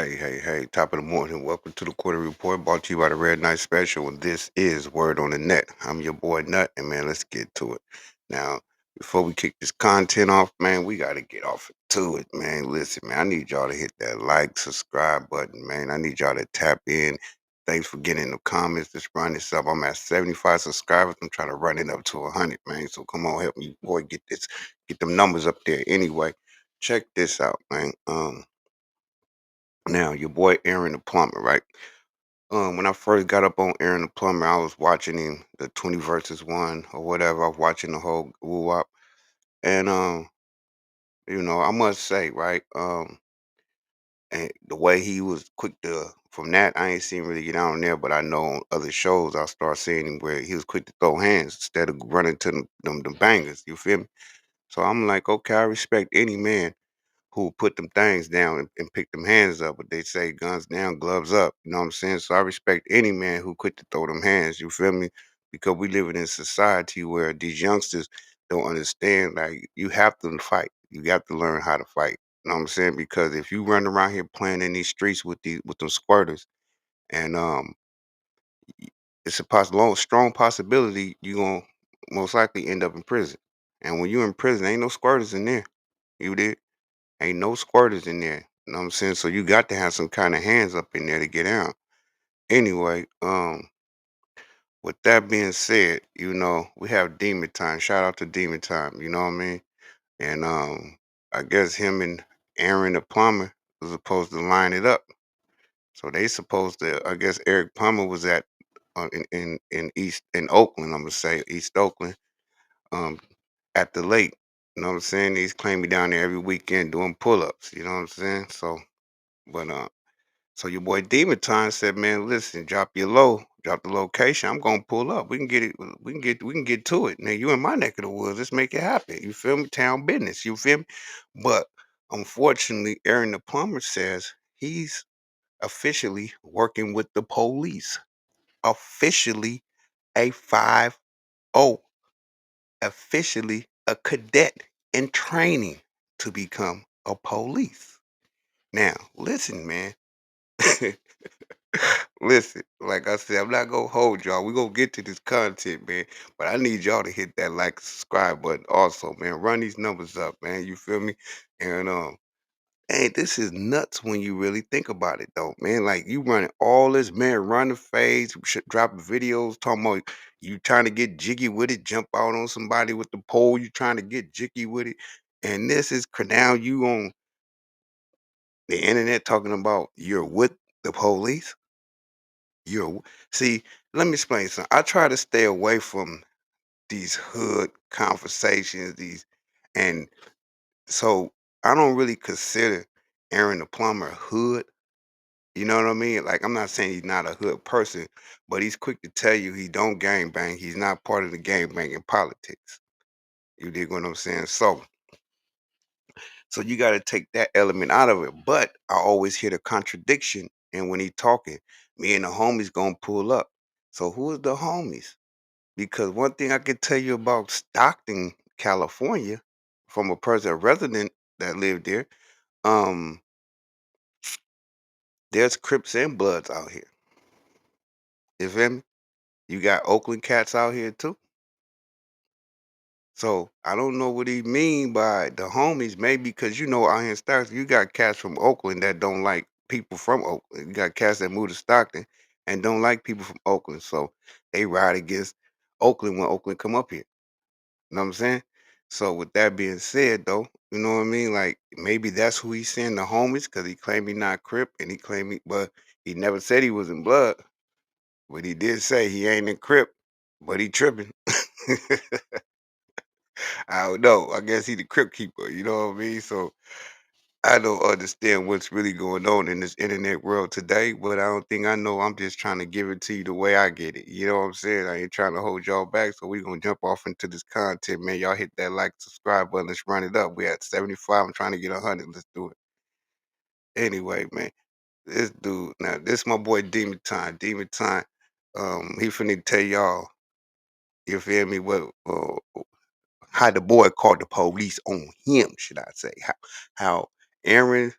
Hey, top of the morning. Welcome to the Quarter Report brought to you by the Red Knight Special. And this is Word on the Net. I'm your boy Nut, and man, let's get to it. Now, before we kick this content off, man, we got to get off to it, man. Listen, man, I need y'all to hit that like, subscribe button, man. I need y'all to tap in. Thanks for getting in the comments. Let's run this up. I'm at 75 subscribers. I'm trying to run it up to 100, man. So come on, help me, boy, get them numbers up there. Anyway, check this out, man. Now, your boy Aaron the Plumber, right? When I first got up on Aaron the Plumber, I was watching him, the 20 versus 1 or whatever. I was watching the whole woo wop. And I must say, right, and the way he was quick to from that, I ain't seen really get on there, but I know on other shows I start seeing him where he was quick to throw hands instead of running to them bangers. You feel me? So I'm like, okay, I respect any man who put them things down and pick them hands up. But they say guns down, gloves up. You know what I'm saying? So I respect any man who quit to throw them hands. You feel me? Because we live in a society where these youngsters don't understand. Like you have to fight. You got to learn how to fight. You know what I'm saying? Because if you run around here playing in these streets with them squirters, and y- it's a strong possibility you gonna most likely end up in prison. And when you in prison, ain't no squirters in there. You did. Ain't no squirters in there. You know what I'm saying? So you got to have some kind of hands up in there to get out. Anyway, with that being said, we have Demon Time. Shout out to Demon Time, you know what I mean? And I guess him and Aaron the plumber was supposed to line it up. So they supposed to, I guess Eric Plummer was at in Oakland, I'm gonna say East Oakland, um, at the lake. You know what I'm saying? He's claiming down there every weekend doing pull-ups, you know what I'm saying? But so your boy Demon Time said, "Man, listen, drop the location. I'm gonna pull up. We can get it. We can get to it. Now you in my neck of the woods. Let's make it happen. You feel me? Town business. You feel me? But unfortunately, Aaron the plumber says he's officially working with the police. Officially a 5-0. Officially a cadet in training to become a police. Now, listen, man." Listen, like I said, I'm not gonna hold y'all. We're gonna get to this content, man. But I need y'all to hit that like subscribe button also, man. Run these numbers up, man. You feel me? And hey, this is nuts when you really think about it though, man. Like you running all this, man, running fades, dropping videos, talking about you trying to get jiggy with it, jump out on somebody with the pole, you trying to get jiggy with it. And this is now you on the internet talking about you're with the police. See, let me explain something. I try to stay away from these hood conversations, and so I don't really consider Aaron the plumber hood. You know what I mean? Like I'm not saying he's not a hood person, but he's quick to tell you he don't gang bang. He's not part of the gang banging politics. You dig what I'm saying? So you got to take that element out of it. But I always hear the contradiction, and when he talking, me and the homies gonna pull up. So who is the homies? Because one thing I can tell you about Stockton, California, from a person, a resident that lived there, um, there's Crips and Bloods out here. You feel me? You got Oakland cats out here too. So I don't know what he mean by the homies. Maybe because out here in Stockton, you got cats from Oakland that don't like people from Oakland. You got cats that move to Stockton and don't like people from Oakland. So they ride against Oakland when Oakland come up here. You know what I'm saying? So with that being said, though, you know what I mean? Like maybe that's who he's saying the homies because he claimed he not Crip and he claimed but he never said he was in blood. But he did say he ain't in Crip, but he tripping. I don't know. I guess he the Crip keeper. You know what I mean? So I don't understand what's really going on in this internet world today, but I don't think I know. I'm just trying to give it to you the way I get it. You know what I'm saying? I ain't trying to hold y'all back. So we're gonna jump off into this content, man. Y'all hit that like, subscribe button. Let's run it up. We at 75. I'm trying to get 100. Let's do it. Anyway, man. This dude, now this my boy Demon Time. Demon Time. He finna tell y'all, you feel me, how the boy called the police on him, should I say. How Aaron,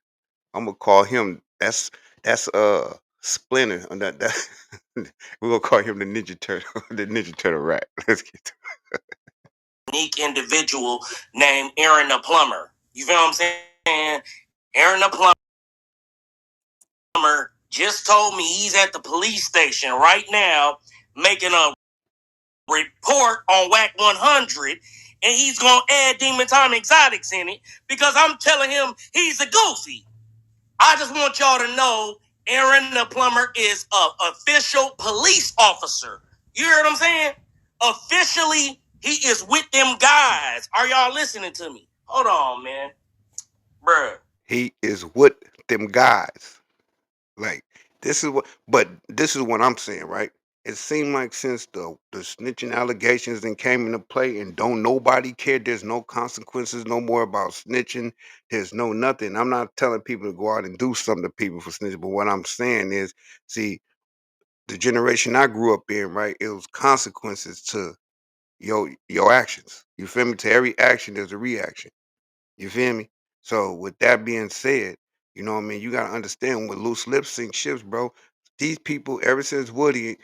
I'm gonna call him That's Splinter. That we're gonna call him the Ninja Turtle, the Ninja Turtle rat. Let's get to Unique individual named Aaron the Plumber. You feel what I'm saying? Aaron the Plumber just told me he's at the police station right now making a report on WAC 100, and he's gonna add Demon Time Exotics in it because I'm telling him he's a goofy. I just want y'all to know Aaron the Plumber is an official police officer. You hear what I'm saying? Officially, he is with them guys. Are y'all listening to me? Hold on, man. Bruh. he is with them guys. Like this is what I'm saying, right? It seemed like since the snitching allegations then came into play and don't nobody care, there's no consequences no more about snitching. There's no nothing. I'm not telling people to go out and do something to people for snitching, but what I'm saying is, see, the generation I grew up in, right? It was consequences to your actions. You feel me? To every action, there's a reaction. You feel me? So with that being said, you know what I mean, you gotta understand with loose lips sink ships, bro. These people, ever since Woody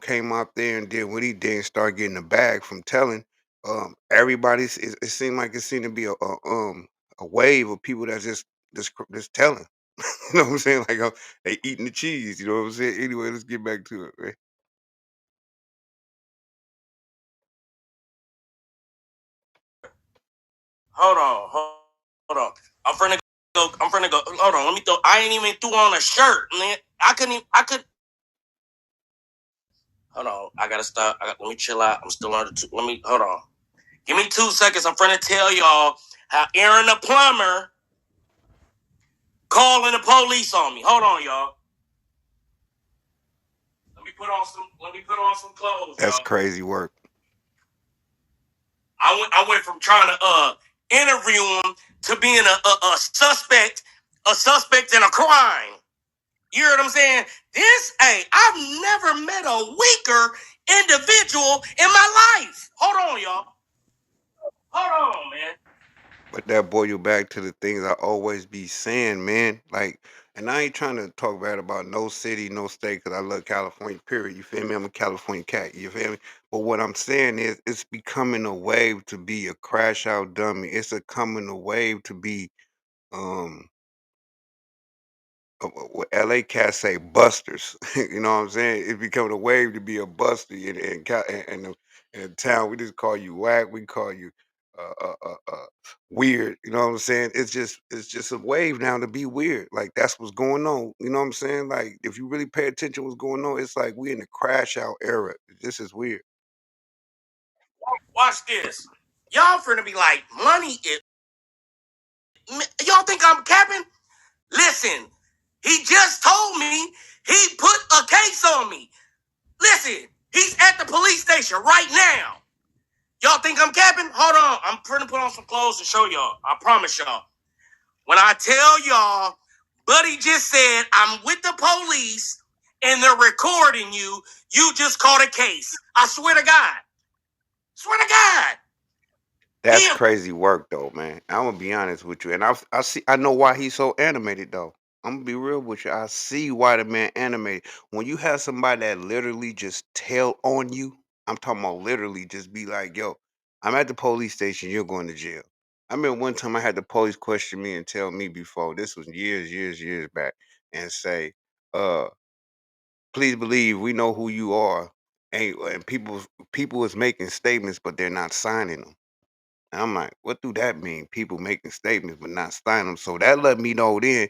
came out there and did what he did and started getting the bag from telling, everybody's it seemed like it seemed to be a wave of people that's just telling. You know what I'm saying? Like they eating the cheese, you know what I'm saying? Anyway, let's get back to it, man. Hold on. Hold on. I'm finna go. I'm finna go. Hold on. Let me throw. I ain't even threw on a shirt, man. I couldn't even. I could. Hold on. I gotta stop. Let me chill out. I'm still under two. Let me. Hold on. Give me 2 seconds. I'm finna tell y'all how Aaron the Plumber calling the police on me. Hold on, y'all. Let me put on some. Let me put on some clothes, That's y'all. crazy work. I went from trying to interview him to being a suspect in a crime. You hear what I'm saying? Hey, I've never met a weaker individual in my life. Hold on, y'all. Hold on, man. But that boil you back to the things I always be saying, man. Like, and I ain't trying to talk bad about no city, no state, because I love California, period. You feel me? I'm a California cat. You feel me? But what I'm saying is, it's becoming a wave to be a crash out dummy. It's a coming a wave to be, um, what LA cats say, busters. You know what I'm saying? It's becoming a wave to be a buster in the town. We just call you whack. We call you weird. You know what I'm saying? It's just a wave now to be weird. Like that's what's going on. You know what I'm saying? Like if you really pay attention, what's going on? It's like we in the crash out era. This is weird. Watch this. Y'all finna be like, money is. Y'all think I'm capping? Listen, he just told me he put a case on me. Listen, he's at the police station right now. Y'all think I'm capping? Hold on. I'm trying to put on some clothes to show y'all. I promise y'all. When I tell y'all, Buddy just said, I'm with the police and they're recording you, you just caught a case. I swear to God. Swear to God. That's He crazy work though, man. I'm gonna be honest with you, and I know why he's so animated though. I'm gonna be real with you. I see why the man animated. When you have somebody that literally just tell on you, I'm talking about literally just be like, "Yo, I'm at the police station. You're going to jail." I remember one time I had the police question me and tell me before. This was years back, and say, "Uh, please believe we know who you are." And people is making statements, but they're not signing them. And I'm like, what do that mean? People making statements but not signing them. So that let me know then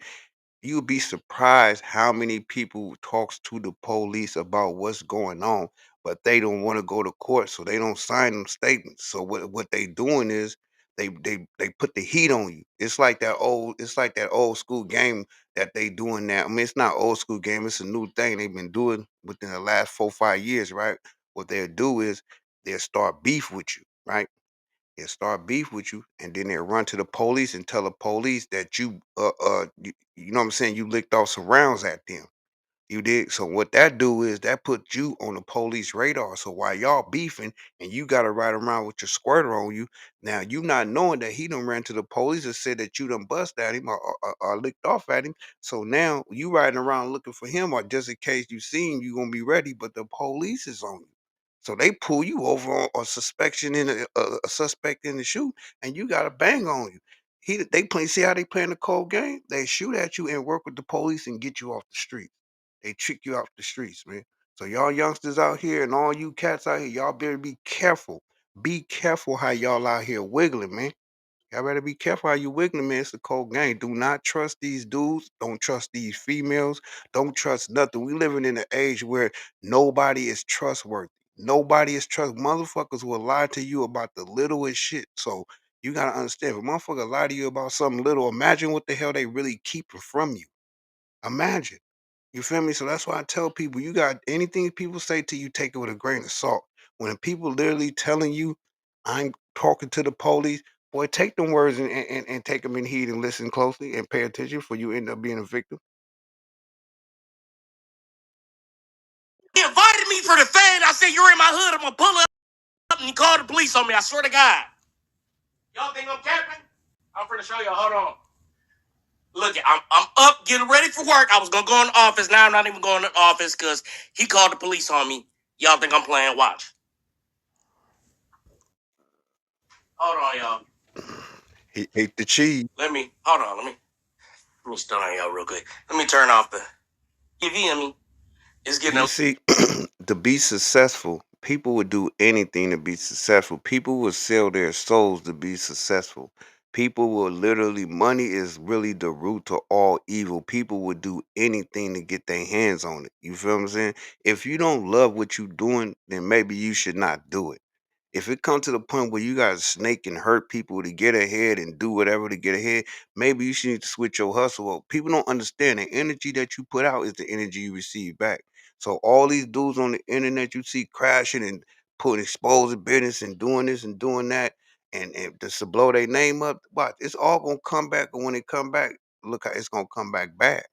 you'd be surprised how many people talks to the police about what's going on, but they don't want to go to court, so they don't sign them statements. So what they doing is they put the heat on you. It's like that old school game that they doing now. I mean, it's not old school game, it's a new thing they've been doing within the last 4, 5 years, right? What they'll do is they'll start beef with you, right? They'll start beef with you, and then they'll run to the police and tell the police that you know what I'm saying, you licked off some rounds at them. You did. So what that do is that put you on the police radar. So while y'all beefing and you got to ride around with your squirter on you, now you not knowing that he done ran to the police and said that you done bust at him or licked off at him. So now you riding around looking for him, or just in case you see him, you gonna be ready. But the police is on you. So they pull you over on a suspicion in a suspect in the shoot, and you got a bang on you. They play. See how they playing the cold game? They shoot at you and work with the police and get you off the street. They trick you off the streets, man. So y'all youngsters out here and all you cats out here, y'all better be careful. Be careful how y'all out here wiggling, man. Y'all better be careful how you wiggling, man. It's a cold game. Do not trust these dudes. Don't trust these females. Don't trust nothing. We living in an age where nobody is trustworthy. Nobody is trust. Motherfuckers will lie to you about the littlest shit. So you gotta understand, if a motherfucker lie to you about something little, imagine what the hell they really keeping from you. Imagine. You feel me? So that's why I tell people, you got anything people say to you, take it with a grain of salt. When people literally telling you, I'm talking to the police, boy, take them words and take them in heed and listen closely and pay attention for you end up being a victim. He invited me for the fade. I said, you're in my hood. I'm going to pull up. And he called the police on me. I swear to God. Y'all think I'm capping? I'm finna show y'all. Hold on. Look, I'm up getting ready for work. I was going to go in the office. Now I'm not even going to the office because he called the police on me. Y'all think I'm playing? Watch. Hold on, y'all. He ate the cheese. Hold on. Let me stun on y'all real quick. Let me turn off the, you hear me? It's getting You a, see, to be successful, people would do anything to be successful. People would sell their souls to be successful. People will literally, money is really the root to all evil. People would do anything to get their hands on it. You feel what I'm saying? If you don't love what you're doing, then maybe you should not do it. If it comes to the point where you got to snake and hurt people to get ahead and do whatever to get ahead, maybe you should need to switch your hustle up. People don't understand the energy that you put out is the energy you receive back. So all these dudes on the internet you see crashing and putting exposing business and doing this and doing that and just to blow their name up, watch, it's all gonna come back. And when it come back, look how it's gonna come back bad.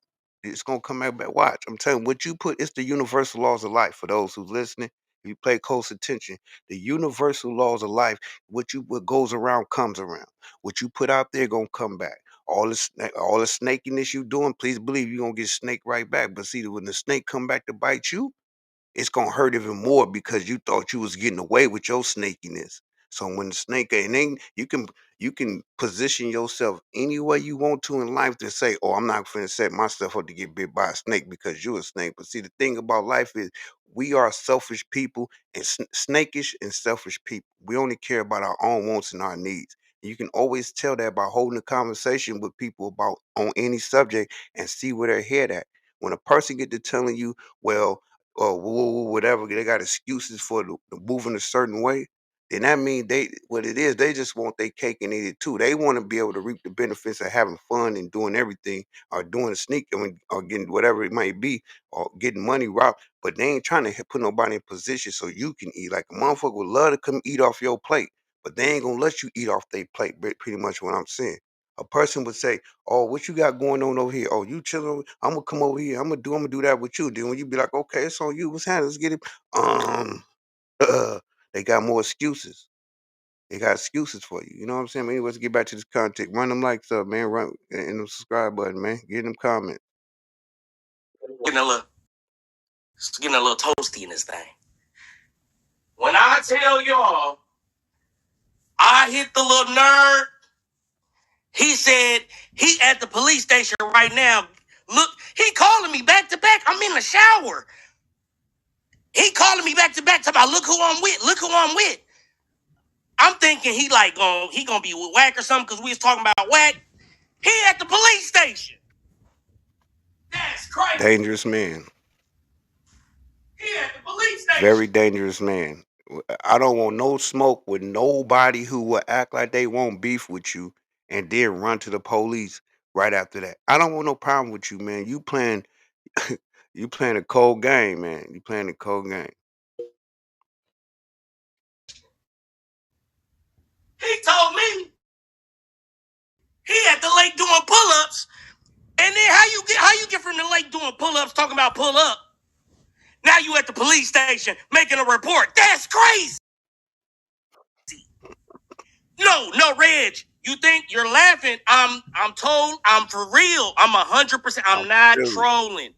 It's gonna come back bad. Watch. I'm telling you, what you put, it's the universal laws of life. For those who's listening, if you pay close attention, the universal laws of life, what goes around comes around. What you put out there gonna come back. All the snakiness you doing, please believe you're gonna get snake right back. But see, when the snake come back to bite you, it's gonna hurt even more because you thought you was getting away with your snakiness. So when the snake and then you can position yourself any way you want to in life to say, "Oh, I'm not finna set myself up to get bit by a snake because you're a snake." But see, the thing about life is we are selfish people and snakish and selfish people. We only care about our own wants and our needs. You can always tell that by holding a conversation with people about on any subject and see where their head at. When a person get to telling you, well, or whatever, they got excuses for the moving a certain way, then that means they what it is, they just want their cake and eat it too. They want to be able to reap the benefits of having fun and doing everything or doing a sneak, I mean, or getting whatever it might be or getting money robbed, but they ain't trying to put nobody in position so you can eat. Like a motherfucker would love to come eat off your plate, but they ain't gonna let you eat off their plate. Pretty much what I'm saying. A person would say, "Oh, what you got going on over here? Oh, you chilling? I'm gonna come over here. I'm gonna do that with you." Then when you be like, "Okay, it's on you. What's happening? Let's get it." Um, they got more excuses. They got excuses for you. You know what I'm saying? But anyways, get back to this content. Run them likes up, man. Run and the subscribe button, man. Get them comments. getting a little, it's getting a little toasty in this thing. When I tell y'all, I hit the little nerd. He said he at the police station right now. Look, he calling me back to back. I'm in the shower. He calling me back to back. Talking about look who I'm with. Look who I'm with. I'm thinking he gonna be with Whack or something because we was talking about Whack. He at the police station. That's crazy. Dangerous man. He at the police station. Very dangerous man. I don't want no smoke with nobody who will act like they won't beef with you and then run to the police right after that. I don't want no problem with you, man. You playing you playing a cold game, man. You playing a cold game. He told me he at the lake doing pull-ups. And then how How you get from the lake doing pull-ups, talking about pull up? Now you at the police station making a report. That's crazy. No, Reg. You think you're laughing? I'm told I'm for real. I'm 100%. I I'm not feel it. trolling.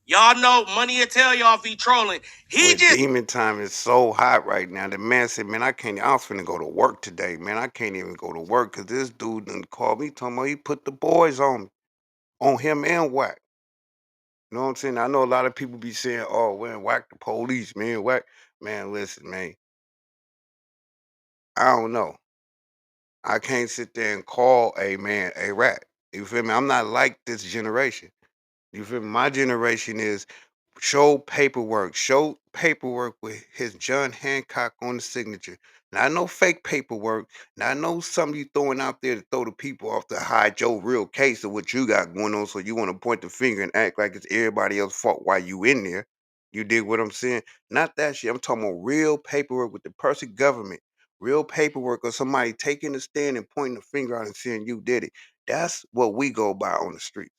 Y'all know money will tell y'all if he trolling. He With just demon time is so hot right now. The man said, "Man, I was finna go to work today, man. I can't even go to work because this dude done called me talking about he put the boys on him and whack." You know what I'm saying? I know a lot of people be saying, "Oh, man, whack the police, man, whack." Man, listen, man. I don't know. I can't sit there and call a man a rat. You feel me? I'm not like this generation. You feel me? My generation is show paperwork with his John Hancock on the signature. Not no fake paperwork. Not no something you throwing out there to throw the people off to hide your real case of what you got going on. So you want to point the finger and act like it's everybody else's fault while you in there. You dig what I'm saying? Not that shit. I'm talking about real paperwork with the person government. Real paperwork or somebody taking a stand and pointing the finger out and saying you did it. That's what we go by on the street.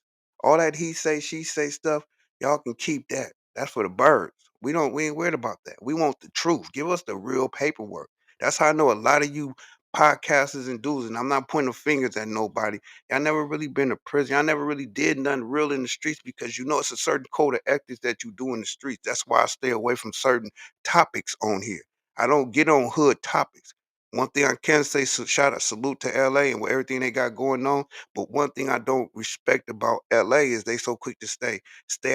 All that he say, she say stuff, y'all can keep that. That's for the birds. We ain't worried about that. We want the truth. Give us the real paperwork. That's how I know a lot of you podcasters and dudes, and I'm not pointing fingers at nobody. Y'all never really been to prison. Y'all never really did nothing real in the streets because you know it's a certain code of ethics that you do in the streets. That's why I stay away from certain topics on here. I don't get on hood topics. One thing I can say, shout out, salute to LA and with everything they got going on. But one thing I don't respect about LA is they so quick to stay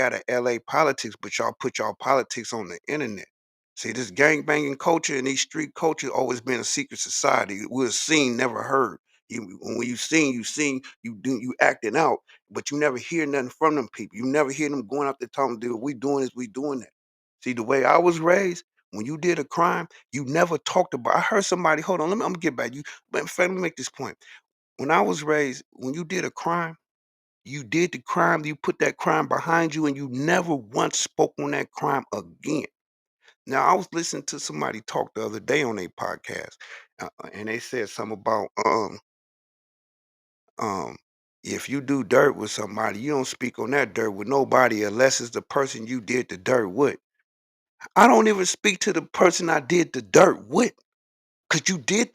out of LA politics, but y'all put y'all politics on the internet. See, this gang banging culture and these street culture always been a secret society. We're seen, never heard. When you seen, you acting out, but you never hear nothing from them people. You never hear them going out there talking, dude, we doing this, we doing that. See, the way I was raised, when you did a crime, you never talked about. I heard somebody. Hold on, I'm gonna get back. But in fact, let me make this point. When I was raised, when you did a crime, you did the crime, you put that crime behind you, and you never once spoke on that crime again. Now, I was listening to somebody talk the other day on a podcast, and they said something about um, if you do dirt with somebody, you don't speak on that dirt with nobody unless it's the person you did the dirt with. I don't even speak to the person I did the dirt with. 'Cause you did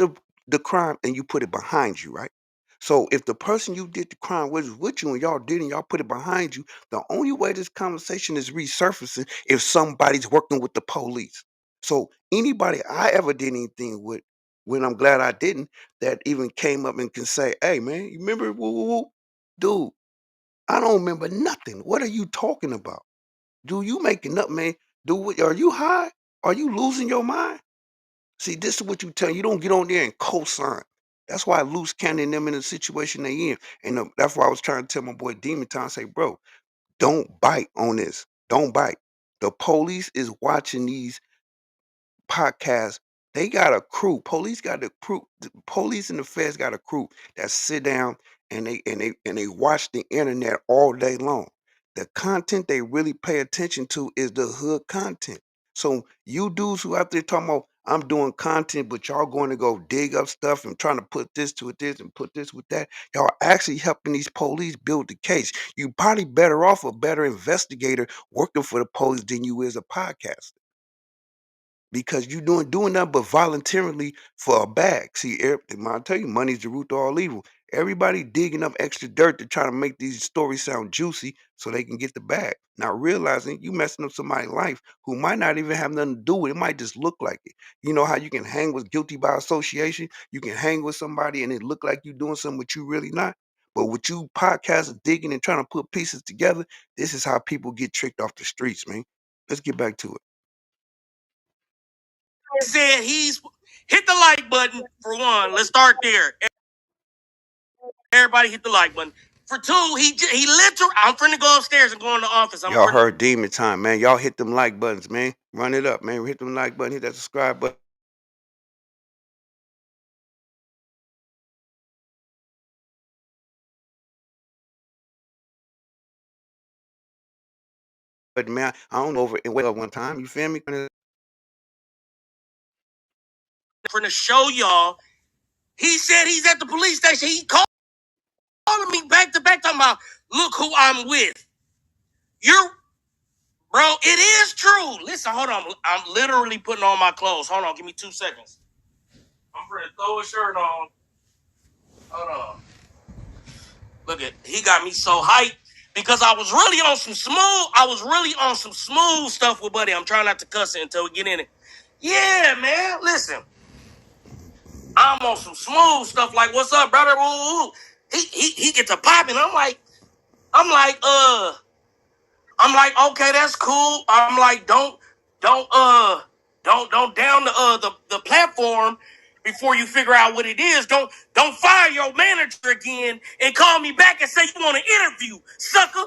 the crime and you put it behind you, right? So if the person you did the crime with you and y'all did and y'all put it behind you, the only way this conversation is resurfacing if somebody's working with the police. So anybody I ever did anything with, when I'm glad I didn't, that even came up and can say, "Hey man, you remember woo woo woo?" Dude, I don't remember nothing. What are you talking about? Dude, you making up, man. Dude, are you high? Are you losing your mind? See, this is what you tell you don't get on there and co-sign. That's why loose cannon them in the situation they in. And that's why I was trying to tell my boy Demon Time, say, bro, don't bite on this. Don't bite. The police is watching these podcast, they got a crew. Police got a crew. The police and the feds got a crew that sit down and they watch the internet all day long. The content they really pay attention to is the hood content. So you dudes who out there talking about I'm doing content, but y'all going to go dig up stuff and trying to put this to this and put this with that. Y'all actually helping these police build the case. You probably better off a better investigator working for the police than you is a podcaster because you doing nothing but voluntarily for a bag. See, I tell you, money's the root of all evil. Everybody digging up extra dirt to try to make these stories sound juicy so they can get the bag. Not realizing you messing up somebody's life who might not even have nothing to do with it. It might just look like it. You know how you can hang with guilty by association? You can hang with somebody and it look like you doing something but you really not. But with you podcasters digging and trying to put pieces together, this is how people get tricked off the streets, man. Let's get back to it. said he's hit the like button for one. Let's start there. Everybody hit the like button. For two, he literally. I'm finna go upstairs and go in the office. I'm Y'all finna. heard demon time, man. Y'all hit them like buttons, man. Run it up, man. Hit them like button, hit that subscribe button, man. I don't know over and wait up one time. You feel me? Finna show y'all. He said he's at the police station. He calling me back to back talking about look who I'm with. You're bro, it is true. Listen, hold on. I'm literally putting on my clothes. Hold on, give me 2 seconds. I'm gonna throw a shirt on. Hold on. Look at he got me so hyped because I was really on some smooth. I was really on some smooth stuff with Buddy. I'm trying not to cuss it until we get in it. Yeah, man. Listen, I'm on some smooth stuff. Like, what's up, brother? Woo, woo. He gets to popping. I'm like, okay, that's cool. I'm like, don't, don't down the platform before you figure out what it is. Don't fire your manager again and call me back and say you want an interview, sucker.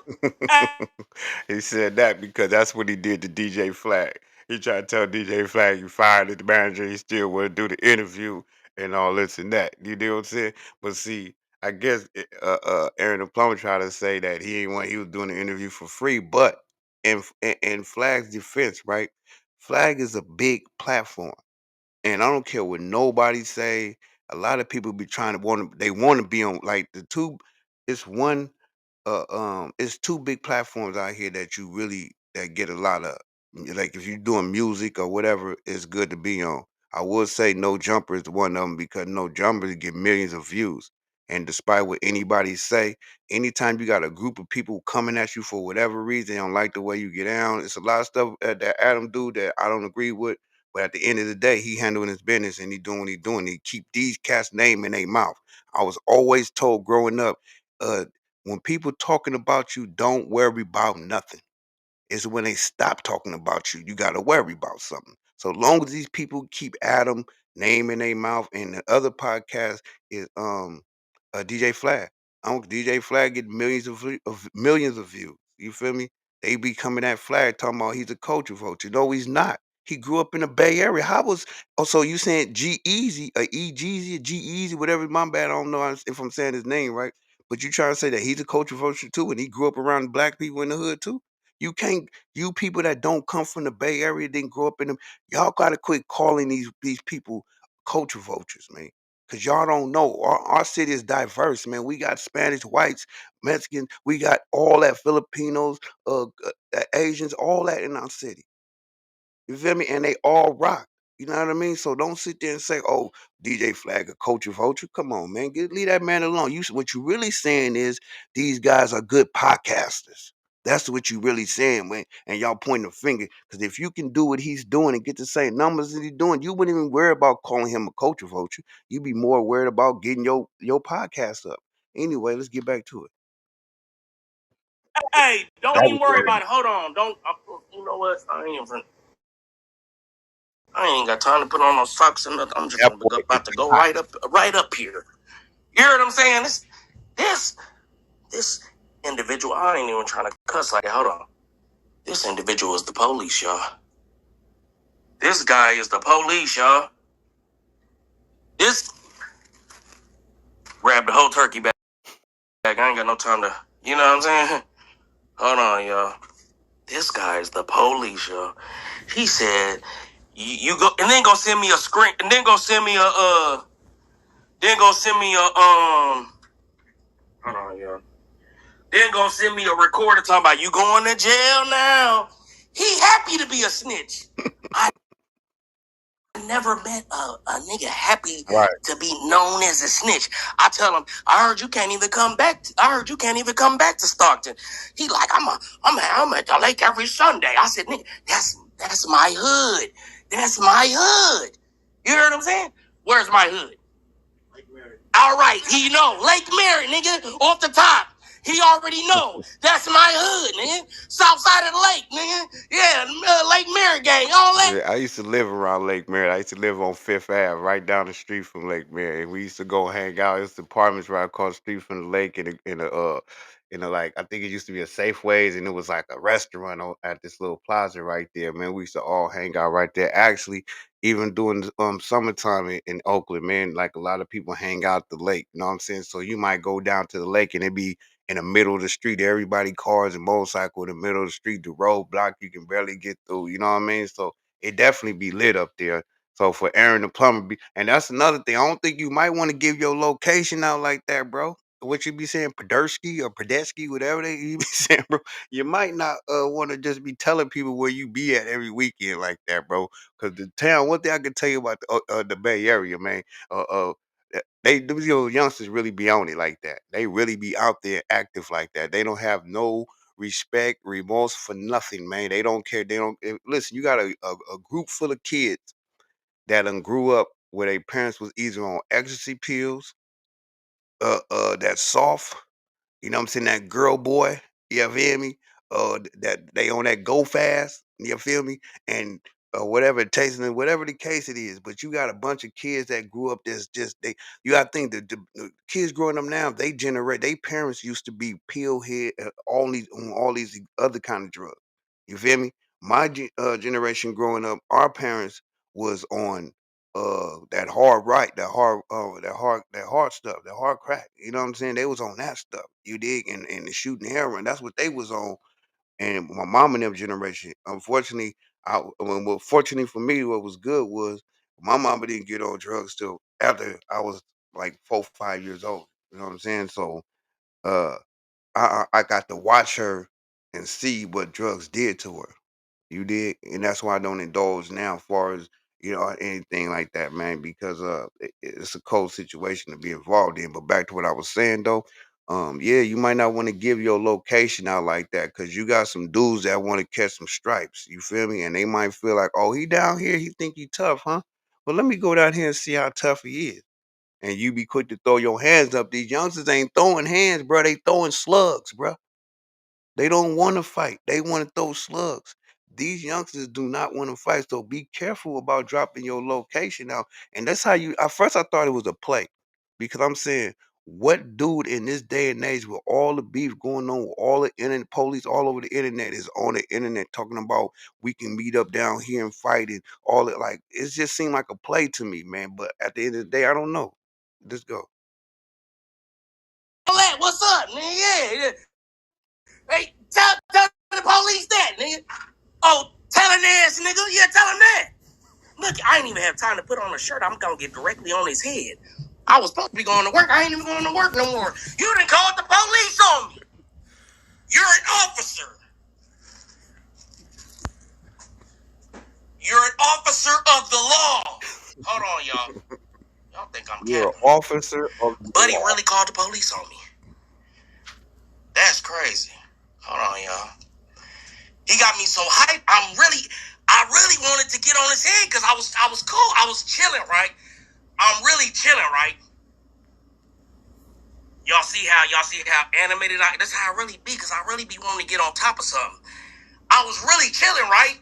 He said that because that's what he did to DJ Flag. He tried to tell DJ Flag you fired the manager. He still want to do the interview and all this and that. You know what I'm saying? But see, I guess Aaron the Plumber tried to say that he ain't want he was doing the interview for free. But in Flag's defense, right? Flag is a big platform. And I don't care what nobody say. A lot of people be trying to they want to be on like the two. It's one it's two big platforms out here that you really that get a lot of like if you're doing music or whatever, it's good to be on. I would say No Jumper is one of them because No Jumper get millions of views. And despite what anybody say, anytime you got a group of people coming at you for whatever reason, they don't like the way you get down. It's a lot of stuff that Adam do that I don't agree with. But at the end of the day, he handling his business and he doing what he doing. He keep these cats' name in their mouth. I was always told growing up, uh, when people talking about you, don't worry about nothing. It's when they stop talking about you, you gotta worry about something. So long as these people keep Adam name in their mouth, and the other podcast is DJ Flag. DJ Flag get millions of views. You feel me? They be coming at Flag talking about he's a culture vulture. No, he's not. He grew up in the Bay Area. How was so you saying G Easy, E Jeezy, G Easy, whatever? My bad. I don't know if I'm saying his name right. But you trying to say that he's a culture vulture too, and he grew up around black people in the hood too? You can't. You people that don't come from the Bay Area didn't grow up in them. Y'all gotta quit calling these people culture vultures, man. Cause y'all don't know. Our city is diverse, man. We got Spanish, whites, Mexicans. We got all that Filipinos, Asians, all that in our city. You feel me? And they all rock. You know what I mean? So don't sit there and say, "Oh, DJ Flag, a culture vulture." Come on, man. Leave that man alone. What you really saying is these guys are good podcasters. That's what you really saying, man. And y'all pointing a finger. Because if you can do what he's doing and get the same numbers that he's doing, you wouldn't even worry about calling him a culture vulture. You'd be more worried about getting your podcast up. Anyway, let's get back to it. Hey, I don't even was worry worried. about it. Hold on. Don't. You know what? I ain't got time to put on no socks and nothing. I'm just That gonna be boy is about to go hot. right up here. You hear what I'm saying? This, this individual. I ain't even trying to cuss like that. Hold on. This individual is the police, y'all. This guy is the police, y'all. This grabbed the whole turkey bag. I ain't got no time to. You know what I'm saying? Hold on, y'all. This guy is the police, y'all. He said, "You go and then go send me a screen, and then go send me then go send me a. Hold on, y'all. Then go send me a recorder talking about you going to jail now." He happy to be a snitch. I never met a nigga happy Right. to be known as a snitch. I tell him, I heard you can't even come back. I heard you can't even come back to Stockton. He like, I'm at the lake every Sunday. I said, nigga, that's my hood. That's my hood. You heard what I'm saying? Where's my hood? All right, he know. Lake Mary, nigga, off the top. He already know. That's my hood, nigga. South side of the lake, nigga. Yeah, Lake Mary gang, all that. Yeah, I used to live around Lake Merritt. I used to live on Fifth Ave, right down the street from Lake Merritt. And we used to go hang out. It's the apartments right across the street from the lake, in a like I think it used to be a Safeways, and it was like a restaurant at this little plaza right there. Man, we used to all hang out right there. Actually, even during the, summertime in Oakland, man, like a lot of people hang out at the lake. You know what I'm saying? So you might go down to the lake and it be in the middle of the street. Everybody cars and motorcycle in the middle of the street. The roadblock you can barely get through. You know what I mean? So it definitely be lit up there. So for Aaron the Plumber, and that's another thing. I don't think you might want to give your location out like that, bro. what you be saying, Podersky or Podesky, whatever they you be saying, bro. You might not want to just be telling people where you be at every weekend like that, bro. Because the town, one thing I can tell you about the Bay Area, man, uh, uh, those youngsters really be on it like that. They really be out there active like that. They don't have no respect, remorse for nothing, man. They don't care. They don't listen. You got a group full of kids that done grew up where their parents was either on ecstasy pills, that soft, you know what I'm saying, that girl boy, you feel me? That they on that go fast, you feel me? And whatever it takes, and whatever the case it is, but you got a bunch of kids that grew up that's just they you gotta think that the kids growing up now, they generate they parents used to be pill head all these other kind of drugs. You feel me? My generation growing up, our parents was on that hard right, that hard stuff, that hard crack. You know what I'm saying? They was on that stuff. You dig? And the shooting heroin, that's what they was on. And my mom and them generation, unfortunately, fortunately for me, what was good was my mama didn't get on drugs till after I was like 4, 5 years old. You know what I'm saying? So uh I got to watch her and see what drugs did to her. You did, and that's why I don't indulge now, as far as anything like that, man, because it's a cold situation to be involved in. But back to what I was saying, though, yeah, you might not want to give your location out like that because you got some dudes that want to catch some stripes. You feel me? And they might feel like, oh, he down here, he think he tough, huh? Well, let me go down here and see how tough he is. And you be quick to throw your hands up. These youngsters ain't throwing hands, bro. They throwing slugs, bro. They don't want to fight. They want to throw slugs. These youngsters do not want to fight. So be careful about dropping your location out. And that's how you at first I thought it was a play. Because I'm saying, what dude in this day and age with all the beef going on, with all the internet police all over the internet is on the internet talking about we can meet up down here and fight and all it like it just seemed like a play to me, man. But at the end of the day, I don't know. Let's go. All that, what's up, nigga? Yeah. Hey, tell the police that, nigga. Oh, tell an ass, nigga. Yeah, tell him that. Look, I ain't even have time to put on a shirt. I'm gonna get directly on his head. I was supposed to be going to work. I ain't even going to work no more. You done called the police on me. You're an officer. You're an officer of the law. Hold on, y'all. Y'all think I'm You're an capping. officer of the Buddy law. really called the police on me. That's crazy. Hold on, y'all. He got me so hyped. I really wanted to get on his head because I was cool. I was chilling, right? I'm really chilling, right? Y'all see how animated that's how I really be, because I really be wanting to get on top of something. I was really chilling, right?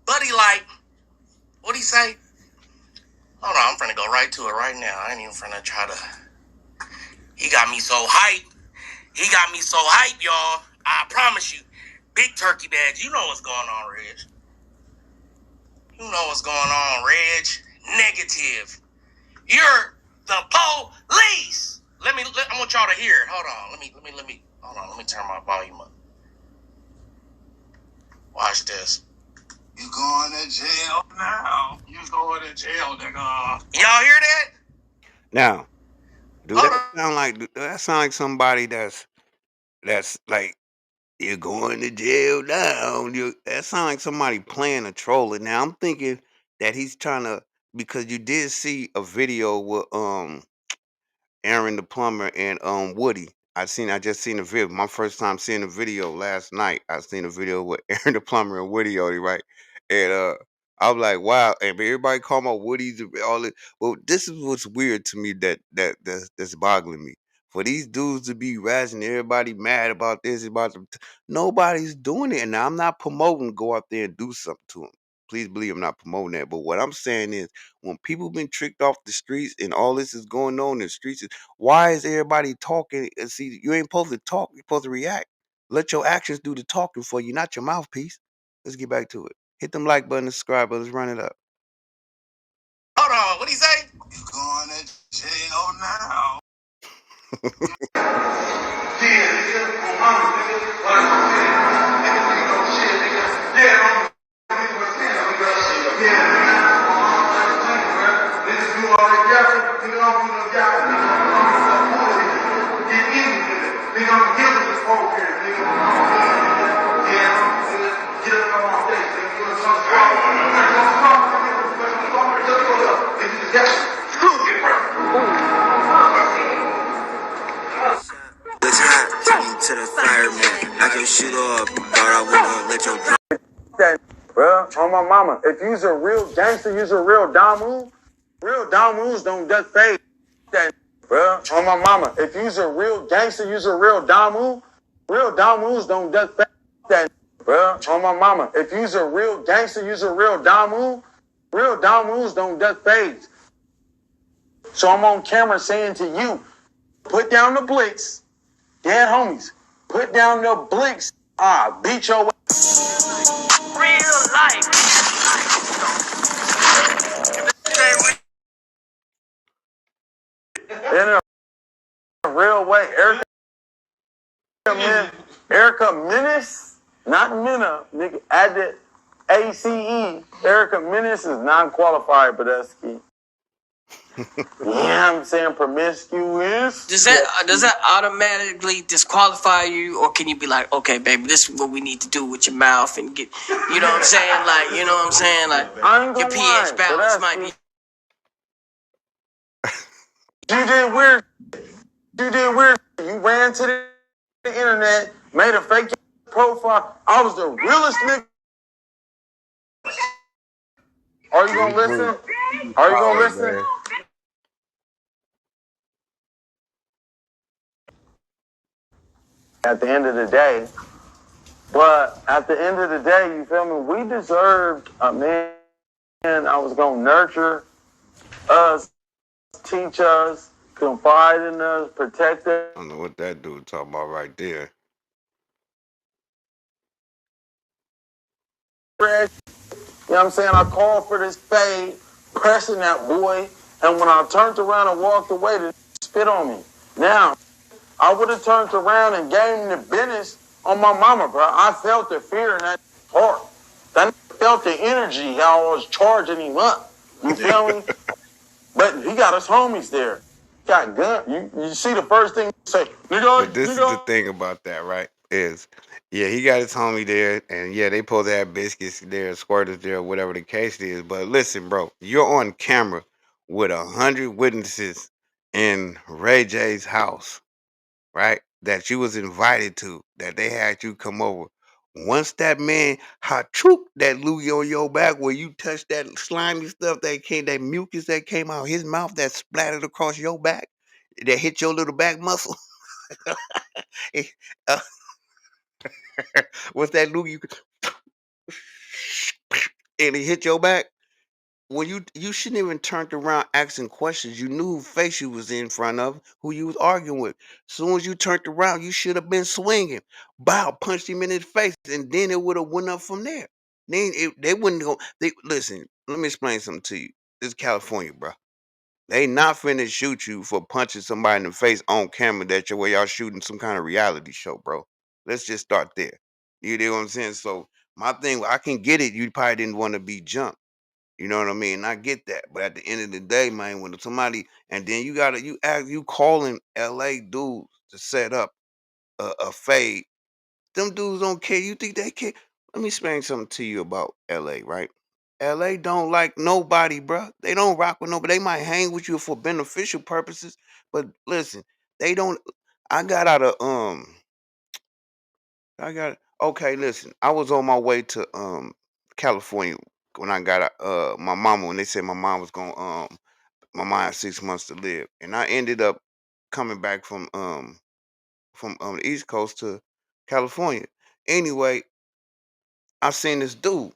Buddy, like, what'd he say? Hold on, I'm finna go right to it right now. I ain't even finna try to. He got me so hyped. He got me so hyped, y'all. I promise you. Big turkey bags. You know what's going on, Reg. You know what's going on, Reg. Negative. You're the police. I want y'all to hear it. Hold on. Hold on. Let me turn my volume up. Watch this. You going to jail now. You going to jail, nigga. Y'all hear that? Now, do Hold that on. sound like somebody that's like you're going to jail now? That sound like somebody playing a troller. Now I'm thinking that he's trying to because you did see a video with Aaron the plumber and Woody. I just seen a video. My first time seeing a video last night. I seen a video with Aaron the plumber and Woody Odie, right? And I was like, wow. And everybody call my Woody's all it. Well, this is what's weird to me that's boggling me. For these dudes to be razzing everybody mad about this, nobody's doing it. And now I'm not promoting go out there and do something to them. Please believe I'm not promoting that. But what I'm saying is when people been tricked off the streets and all this is going on in the streets, why is everybody talking? And see, you ain't supposed to talk, you're supposed to react. Let your actions do the talking for you, not your mouthpiece. Let's get back to it. Hit them like button, subscribe, but let's run it up. Hold on. What'd he say? You going to jail now. It's hot, turn you to the fireman. I can shoot up, thought I wouldn't let your that, bro, on my mama. If you's a real gangster, you's a real Damu. Real Damus don't just fade that, bro, on my mama. If you's a real gangster, you's a real Damu. Real Damus don't just fade that, bro, on my mama. If you's a real gangster, you's a real Damu. Real Damus don't just fade. So I'm on camera saying to you, put down the blicks. Dead homies, put down the blicks. Beat your real life. In a real way, Erica Menace, not Minna, nigga, added ACE. Erica Menace is non-qualified, but that's key. Yeah, I'm saying promiscuous. Does that automatically disqualify you, or can you be like, okay, baby, this is what we need to do with your mouth and get, you know what I'm saying? Like, you know what I'm saying? Like, your pH balance might be. You did weird. You did weird. You ran to the internet, made a fake profile. I was the realest nigga. Are you gonna listen? Are you gonna listen? Man. At the end of the day, but at the end of the day, you feel me? We deserved a man I was gonna nurture us, teach us, confide in us, protect us. I don't know what that dude talking about right there. You know what I'm saying? I called for this fade, pressing that boy, and when I turned around and walked away, they spit on me. Now, I would have turned around and gave him the business on my mama, bro. I felt the fear in that heart. I felt the energy, how I was charging him up. You feel me? But he got his homies there. He got gun. You see the first thing you say, nigga, But this is the thing about that, right? Is yeah, he got his homie there, and yeah, they supposed to have biscuits there, squirters there, whatever the case is. But listen, bro, you're on camera with 100 witnesses in Ray J's house, right? That you was invited to, that they had you come over. Once that man hot troop that Louis on your back, where you touched that slimy stuff that came, that mucus that came out his mouth that splattered across your back, that hit your little back muscle. uh, what's that Louis? And it hit your back. When you shouldn't even turned around asking questions. You knew who face you was in front of, who you was arguing with. Soon as you turned around, you should have been swinging. Bow, punched him in his face, and then it would have went up from there. They wouldn't go. They listen. Let me explain something to you. This is California, bro. They not finna shoot you for punching somebody in the face on camera. That your way y'all shooting some kind of reality show, bro. Let's just start there. You know what I'm saying? So my thing, I can get it. You probably didn't want to be jumped. You know what I mean? I get that. But at the end of the day, man, when somebody and then you calling LA dudes to set up a fade. Them dudes don't care. You think they care? Let me explain something to you about LA, right? LA don't like nobody, bruh. They don't rock with nobody. They might hang with you for beneficial purposes, but listen, they don't. I got out of I got okay. Listen, I was on my way to California when I got my mama when they said my mom was going my mom had 6 months to live, and I ended up coming back from the East Coast to California. Anyway, I seen this dude.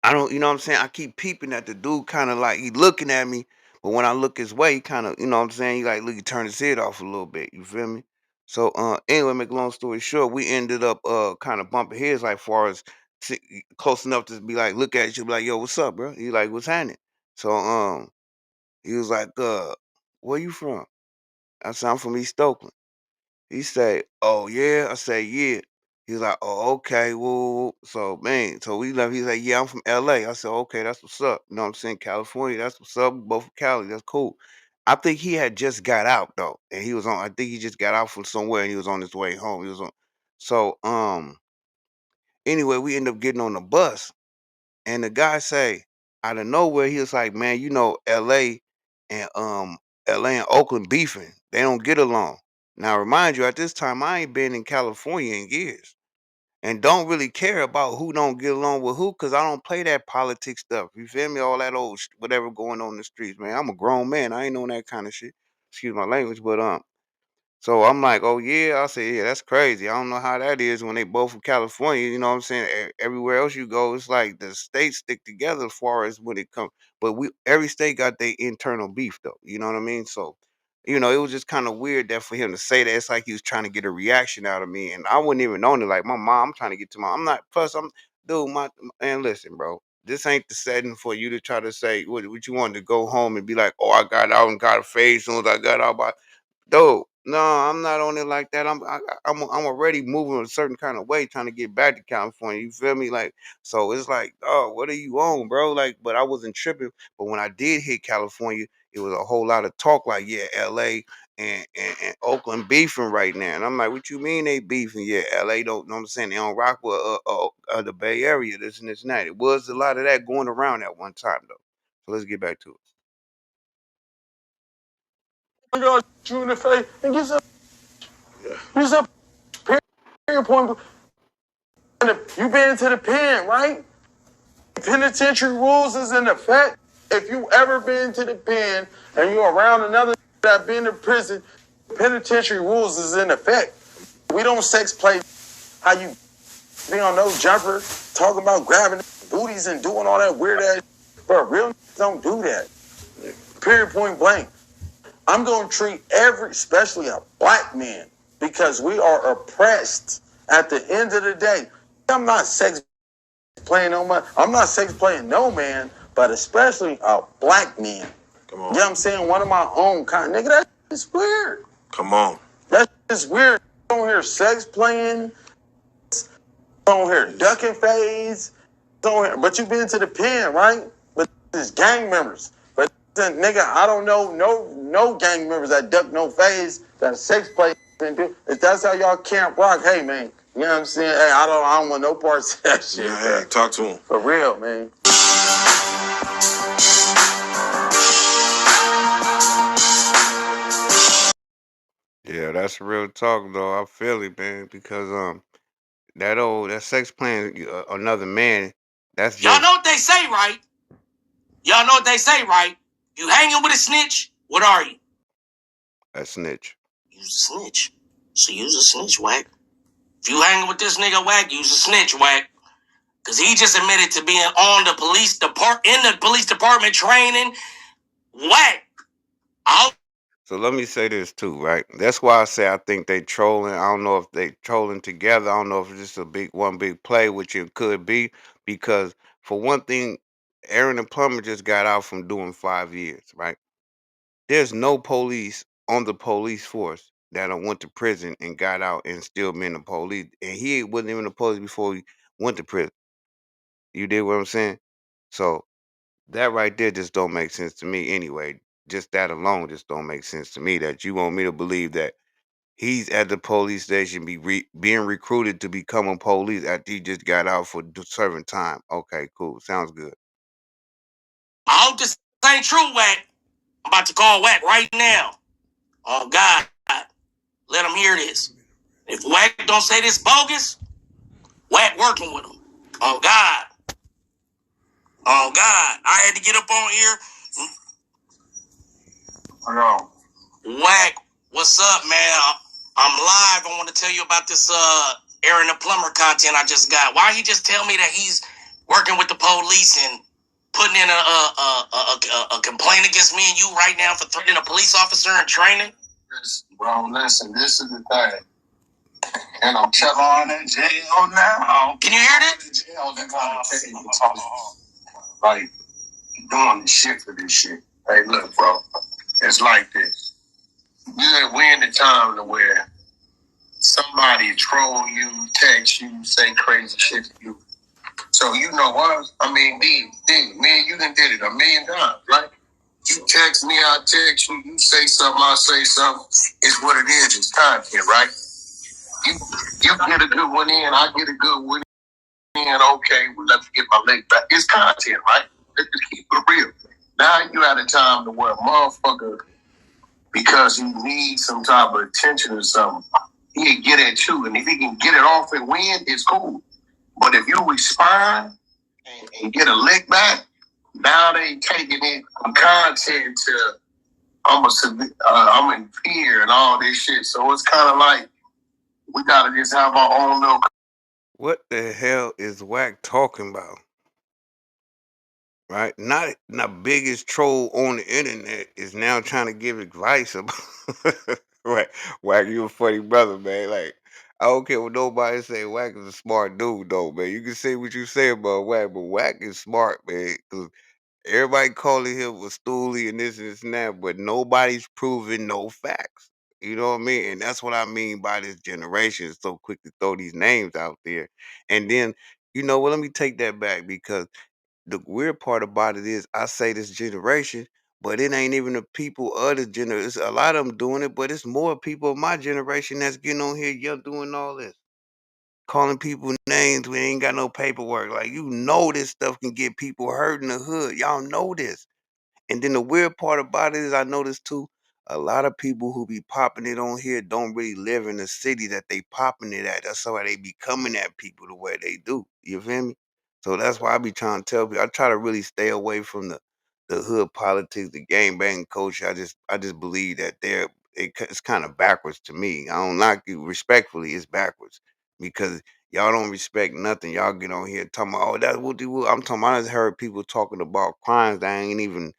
I don't, you know what I'm saying? I keep peeping at the dude, kind of like he looking at me, but when I look his way, he kind of, you know what I'm saying? He like look, he turn his head off a little bit. You feel me? So, anyway, make a long story short, we ended up kind of bumping heads like far as close enough to be like, look at you, be like, yo, what's up, bro? He like, what's happening? So, he was like, where you from? I said, I'm from East Oakland. He said, "Oh yeah." I said, "Yeah." He's like, "Oh okay." Woo. So man, so we left. He's like, "Yeah, I'm from LA." I said, "Okay, that's what's up." You know what I'm saying? California, that's what's up. We both from Cali. That's cool. I think he had just got out though, and he was on. I think he just got out from somewhere, and he was on his way home. He was on. So anyway, we ended up getting on the bus, And the guy say, out of nowhere, he was like, man, you know, and LA and Oakland beefing. They don't get along. Now remind you, at this time, I ain't been in California in years. And don't really care about who don't get along with who, cause I don't play that politics stuff. You feel me? All that old whatever going on in the streets, man. I'm a grown man. I ain't on that kind of shit. Excuse my language, but so I'm like, oh yeah, I say, yeah, that's crazy. I don't know how that is when they both from California. You know what I'm saying? Everywhere else you go, it's like the states stick together as far as when it comes. But we every state got their internal beef though. You know what I mean? So, you know, it was just kind of weird that for him to say that. It's like he was trying to get a reaction out of me, and I wouldn't even known it. Like my mom, I'm trying to get to my. I'm not. Plus, I'm dude. My and listen, bro. This ain't the setting for you to try to say what you wanted to go home and be like, oh, I got out and got a fade as soon as I got out. Dude, no, I'm not on it like that. I'm already moving a certain kind of way, trying to get back to California. You feel me? Like, so it's like, oh, what are you on, bro? Like, but I wasn't tripping. But when I did hit California, it was a whole lot of talk. Like, yeah, L.A. and Oakland beefing right now, and I'm like, what you mean they beefing? Yeah, L.A. don't know what I'm saying. They don't rock with the Bay Area, this and this and that. It was a lot of that going around at one time though. So let's get back to it. Y'all shoot in the face and get some. Use a period point. You been to the pen, right? Penitentiary rules is in effect. If you ever been to the pen and you're around another that been to prison, penitentiary rules is in effect. We don't sex play how you be on no jumper, talking about grabbing booties and doing all that weird ass. But real don't do that. Period point blank. I'm going to treat especially a black man, because we are oppressed at the end of the day. I'm not sex playing I'm not sex playing no man, but especially a black man. Come on. You know what I'm saying? One of my own kind. Nigga, that's weird. Come on. That's just weird. You don't hear sex playing. You don't hear ducking phase. But you been to the pen, right? But it's gang members. But nigga, I don't know no gang members that duck no phase, that sex play. If that's how y'all Camp Rock, hey man, you know what I'm saying? Hey, I don't want no parts of that shit. Yeah, hey, talk to him. For real, man. Yeah, that's real talk though. I feel it, man, because that sex playing another man. That's Y'all just know what they say, right? Y'all know what they say, right? You hanging with a snitch, what are you? a snitch. Use a snitch. So use a snitch, whack. If you hanging with this nigga, whack, use a snitch, whack. Because he just admitted to being on the police in the police department training, whack. So let me say this too, right? That's why I say I think they trolling. I don't know if they trolling together. I don't know if it's just a one big play, which it could be, because for one thing, Aaron and Plumber just got out from doing 5 years, right? There's no police on the police force that went to prison and got out and still been the police, and he wasn't even the police before he went to prison. You did what I'm saying? So that right there just don't make sense to me anyway. Just that alone just don't make sense to me, that you want me to believe that he's at the police station being recruited to become a police after he just got out for serving time. Okay, cool. Sounds good. I hope this ain't true, whack. I'm about to call whack right now. Oh God, let him hear this. If whack don't say this bogus, whack working with him. Oh God. Oh God. I had to get up on here. Hello. Whack, what's up, man? I'm live. I want to tell you about this Aaron the Plumber content I just got. Why he just tell me that he's working with the police and putting in a complaint against me and you right now for threatening a police officer in training? Bro, listen, this is the thing. And I'm chilling in jail now. Can you hear this? Jail, they're gonna take you like doing the shit for this shit. Hey, look, bro, it's like this. We're in the time to where somebody troll you, text you, say crazy shit to you. So you know what? I mean, me and you done did it 1,000,000 times, right? You text me, I text you. You say something, I say something. It's what it is. It's content, right? You get a good one in, I get a good one in. saying, okay, well, let me get my leg back. It's content, right? Let's just keep it real. Now you at a time to where a motherfucker, because he needs some type of attention or something, he'll get at you. And if he can get it off and win, it's cool. But if you respond and get a lick back, now they taking it from content to I'm in fear and all this shit. So it's kind of like we gotta just have our own little. What the hell is Wack talking about? Right? Not the biggest troll on the internet is now trying to give advice about right. Wack, you a funny brother, man. Like, I don't care what nobody say. Wack is a smart dude, though, man. You can say what you say about Wack, but Wack is smart, man. Cause everybody calling him a stoolie and this and that, but nobody's proving no facts. You know what I mean? And that's what I mean by this generation is so quick to throw these names out there. And then, you know what? Let me take that back because the weird part about it is I say this generation, but it ain't even the people of the generation. A lot of them doing it, but it's more people of my generation that's getting on here, yeah, doing all this. Calling people names we ain't got no paperwork. Like, you know, this stuff can get people hurt in the hood. Y'all know this. And then the weird part about it is I noticed too, a lot of people who be popping it on here don't really live in the city that they popping it at. That's why they be coming at people the way they do. You feel me? So that's why I be trying to tell people. I try to really stay away from the hood politics, the gang bang culture. I just believe that it's kind of backwards to me. I don't like you respectfully. It's backwards because y'all don't respect nothing. Y'all get on here talking about, oh, that's what they will. I'm talking. I just heard people talking about crimes that ain't even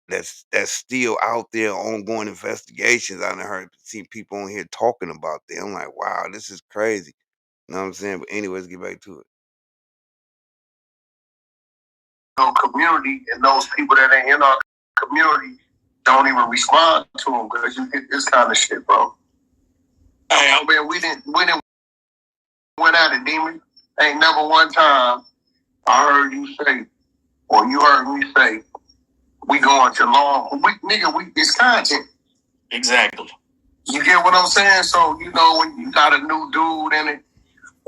that's still out there, ongoing investigations. I done heard seen people on here talking about that. I'm like, wow, this is crazy. You know what I'm saying? But anyways, get back to it. Community, and those people that ain't in our community don't even respond to them because you get this kind of shit, bro. Hey, man, we didn't went at it, demon. Ain't never one time I heard you say, or you heard me say, we going to long. It's content. Exactly. You get what I'm saying? So, when you got a new dude in it,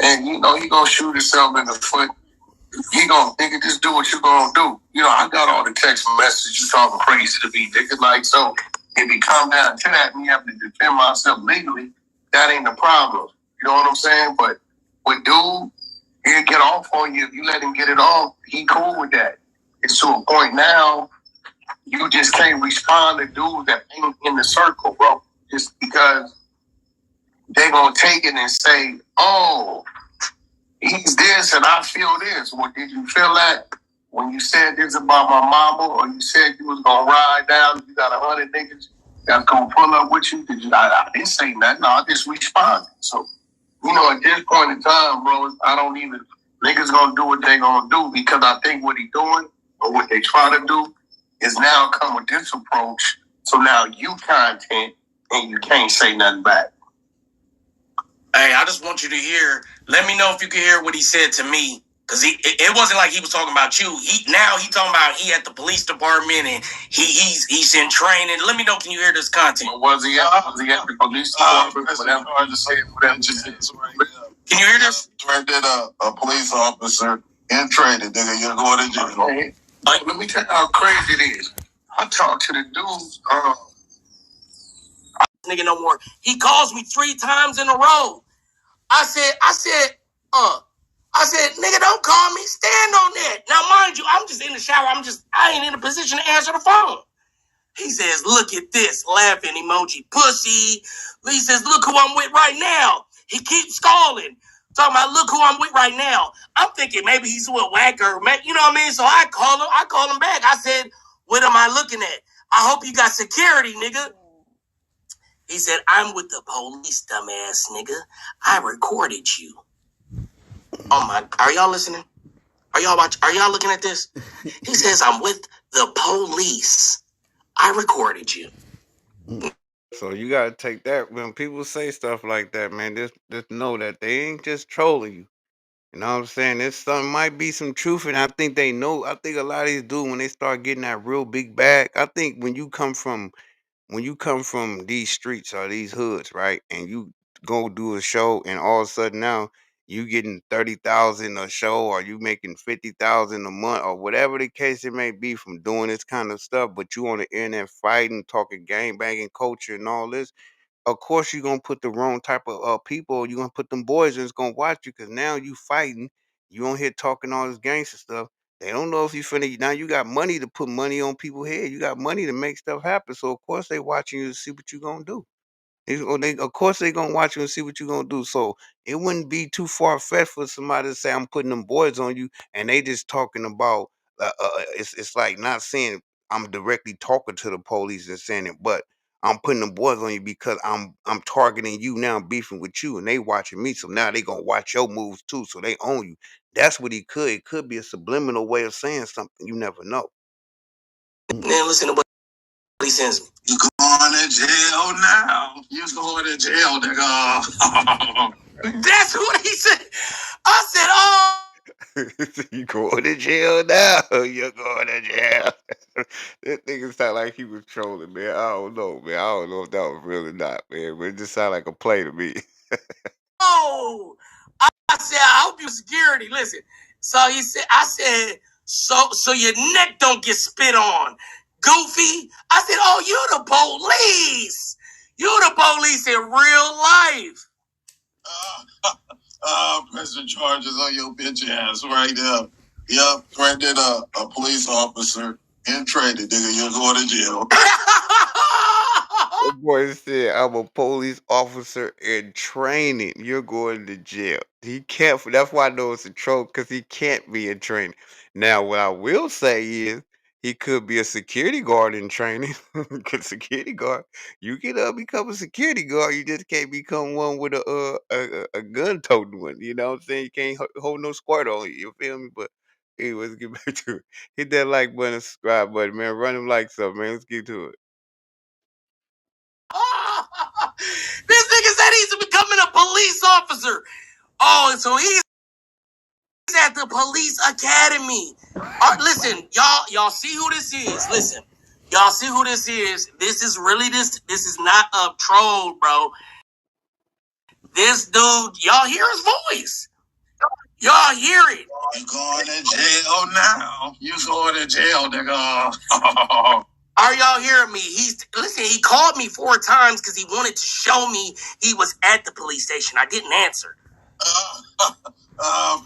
and he gonna shoot himself in the foot, he gonna nigga just do what you gonna do. I got all the text messages you talking crazy to be nigga. Like, so if it come down to that, me having to defend myself legally, that ain't the problem. You know what I'm saying? But with dude, he'll get off on you if you let him get it off. He cool with that. It's to a point now you just can't respond to dudes that ain't in the circle, bro. Just because they gonna take it and say, oh, he's this and I feel this. Well, did you feel that when you said this about my mama, or you said you was gonna ride down, you got 100 niggas that's gonna pull up with you? I didn't say nothing. No, I just responded. So, at this point in time, bro, I don't even, niggas gonna do what they gonna do because I think what he doing or what they try to do is now come with this approach. So now you content and you can't say nothing back. Hey, I just want you to hear. Let me know if you can hear what he said to me, because it wasn't like he was talking about you. He talking about he at the police department and he's in training. Let me know. Can you hear this content? Was he at the police department? Whatever. Hard to say. Whatever. Can you hear this? Right there, a police officer in training. Nigga, you're going to jail. Okay. Let me tell you how crazy it is. I talked to the dudes. Nigga, no more. He calls me 3 times in a row. I said, nigga, don't call me. Stand on that. Now, mind you, I'm just in the shower. I ain't in a position to answer the phone. He says, look at this, laughing emoji, pussy. He says, look who I'm with right now. He keeps calling. Talking about, look who I'm with right now. I'm thinking maybe he's with Whacker. You know what I mean? So I call him back. I said, what am I looking at? I hope you got security, nigga. He said, I'm with the police, dumbass nigga. I recorded you. Oh my, are y'all listening? Are y'all looking at this? He says, I'm with the police. I recorded you. So you gotta take that when people say stuff like that, man. Just know that they ain't just trolling you. You know what I'm saying? There's some might be some truth, and I think they know. I think a lot of these dudes when they start getting that real big bag. I think when you come from these streets or these hoods, right, and you go do a show, and all of a sudden now you getting 30,000 a show, or you making 50,000 a month, or whatever the case it may be from doing this kind of stuff, but you on the internet fighting, talking gang banging culture and all this, of course you're gonna put the wrong type of people. You're gonna put them boys that's gonna watch you because now you fighting, you on here talking all this gangster stuff. They don't know if you finna now you got money to put money on people's head. You got money to make stuff happen. So of course they watching you to see what you gonna do. Of course they gonna watch you and see what you gonna do. So it wouldn't be too far fetched for somebody to say I'm putting them boys on you, and they just talking about. It's like not saying I'm directly talking to the police and saying it, but I'm putting them boys on you because I'm targeting you now, beefing with you, and they watching me. So now they gonna watch your moves too, so they own you. That's what he could. It could be a subliminal way of saying something. You never know. Man, listen to what he says. You going to jail now. You going to jail, nigga. That's what he said. I said, oh. You going to jail now? You're going to jail. That nigga sound like he was trolling, man. I don't know, man. I don't know if that was real or not, man. But it just sound like a play to me. Oh, I said, I hope you security. Listen. So he said, I said, so your neck don't get spit on. Goofy. I said, oh, you the police. You the police in real life. Pressing charges on your bitch ass right there. Yep, threatened a police officer in training, nigga. You're going to jail. The boy said, "I'm a police officer in training. You're going to jail." He can't. That's why I know it's a troll because he can't be in training. Now, what I will say is he could be a security guard in training. Because security guard, you can become a security guard. You just can't become one with a gun toting one. You know what I'm saying? You can't hold no squirt on you. You feel me? But anyway, let's get back to it. Hit that like button, subscribe button, man. Run them likes up, man. Let's get to it. This nigga said he's becoming a police officer. Oh, and so he's at the police academy. Listen, y'all see who this is. Listen, y'all see who this is. This is really this is not a troll, bro. This dude, y'all hear his voice. Y'all hear it. You going to jail now. You going to jail, nigga. Are y'all hearing me? Listen, he called me 4 times because he wanted to show me he was at the police station. I didn't answer.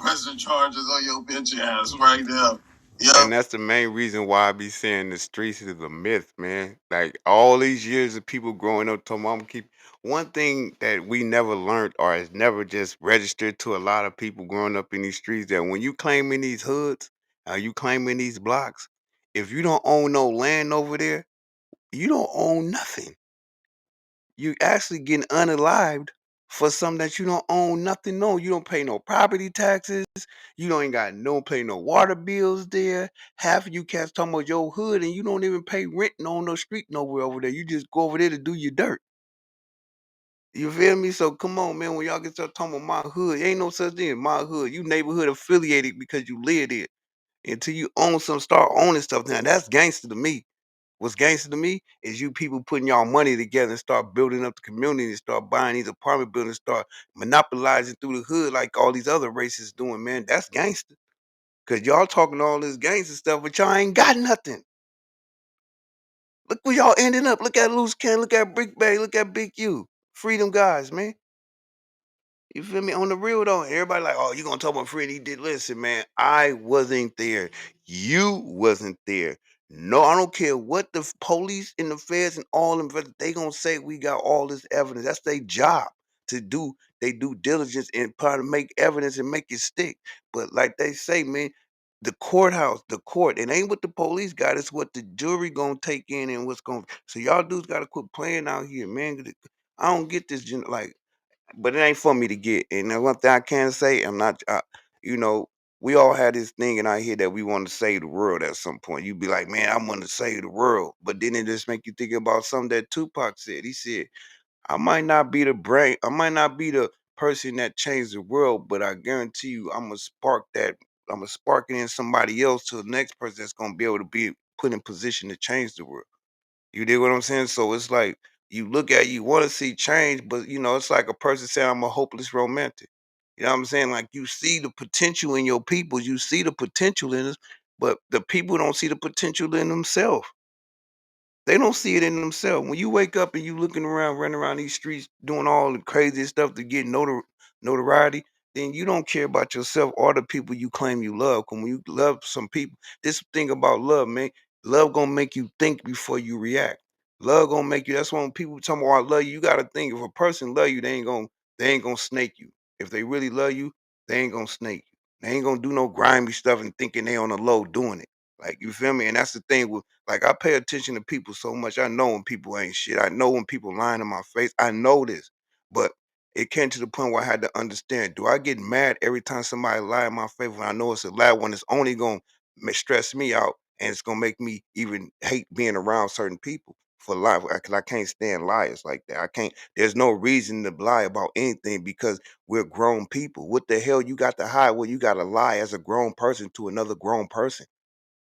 Pressing charges on your bitch ass right there. And Yep. that's the main reason why I be saying the streets is a myth, man. Like all these years of people growing up to mom keep one thing that we never learned or has never just registered to a lot of people growing up in these streets that when you claim in these hoods, you claim in these blocks, if you don't own no land over there, you don't own nothing. You actually getting unalived for something that you don't own nothing on. You don't pay no property taxes. You don't ain't got no pay no water bills there. Half of you cats talking about your hood and you don't even pay rent on no street nowhere over there. You just go over there to do your dirt. You feel me? So come on, man. When y'all get start talking about my hood, ain't no such thing as my hood. You neighborhood affiliated because you live there. Until you own some, start owning stuff. Now that's gangster to me. What's gangster to me is you people putting y'all money together and start building up the community and start buying these apartment buildings, start monopolizing through the hood like all these other races doing, man. That's gangster. Cause y'all talking all this gangster stuff, but y'all ain't got nothing. Look where y'all ending up. Look at Loose Can, look at Brick Bay, look at Big U. Freedom guys, man. You feel me? On the real though, everybody like, oh, you gonna talk about Freddie? He did. Listen, man, I wasn't there. You wasn't there. No, I don't care what the police and the feds and all them. They gonna say we got all this evidence. That's their job to do. They do diligence and try to make evidence and make it stick. But like they say, man, the courthouse, the court, it ain't what the police got. It's what the jury gonna take in and what's going. So y'all dudes gotta quit playing out here, man. I don't get this. Like but it ain't for me to get. And the one thing I can say, I'm not, you know, we all had this thing in our head that we want to save the world at some point. You'd be like, man, I want to save the world. But then it just make you think about something that Tupac said. He said, I might not be the brain, I might not be the person that changed the world, but I guarantee you I'm gonna spark that, I'm gonna spark it in somebody else to the next person that's gonna be able to be put in position to change the world. You dig what I'm saying? So it's like you look at you want to see change, but it's like a person saying I'm a hopeless romantic. You know what I'm saying? Like you see the potential in your people, you see the potential in us, but the people don't see the potential in themselves. They don't see it in themselves. When you wake up and you looking around, running around these streets, doing all the crazy stuff to get notoriety, then you don't care about yourself or the people you claim you love. 'Cause when you love some people, this thing about love, man, love gonna make you think before you react. Love gonna make you. That's when people talking about I love you. You gotta think if a person love you, they ain't gonna snake you. If they really love you, they ain't gonna snake you. They ain't gonna do no grimy stuff and thinking they on the low doing it. Like you feel me? And that's the thing with like I pay attention to people so much. I know when people ain't shit. I know when people lying in my face. I know this. But it came to the point where I had to understand. Do I get mad every time somebody lie in my face when I know it's a lie when it's only gonna stress me out and it's gonna make me even hate being around certain people for life? Because I can't stand liars like that. I can't. There's no reason to lie about anything because we're grown people. What the hell you got to hide? Well, you got to lie as a grown person to another grown person.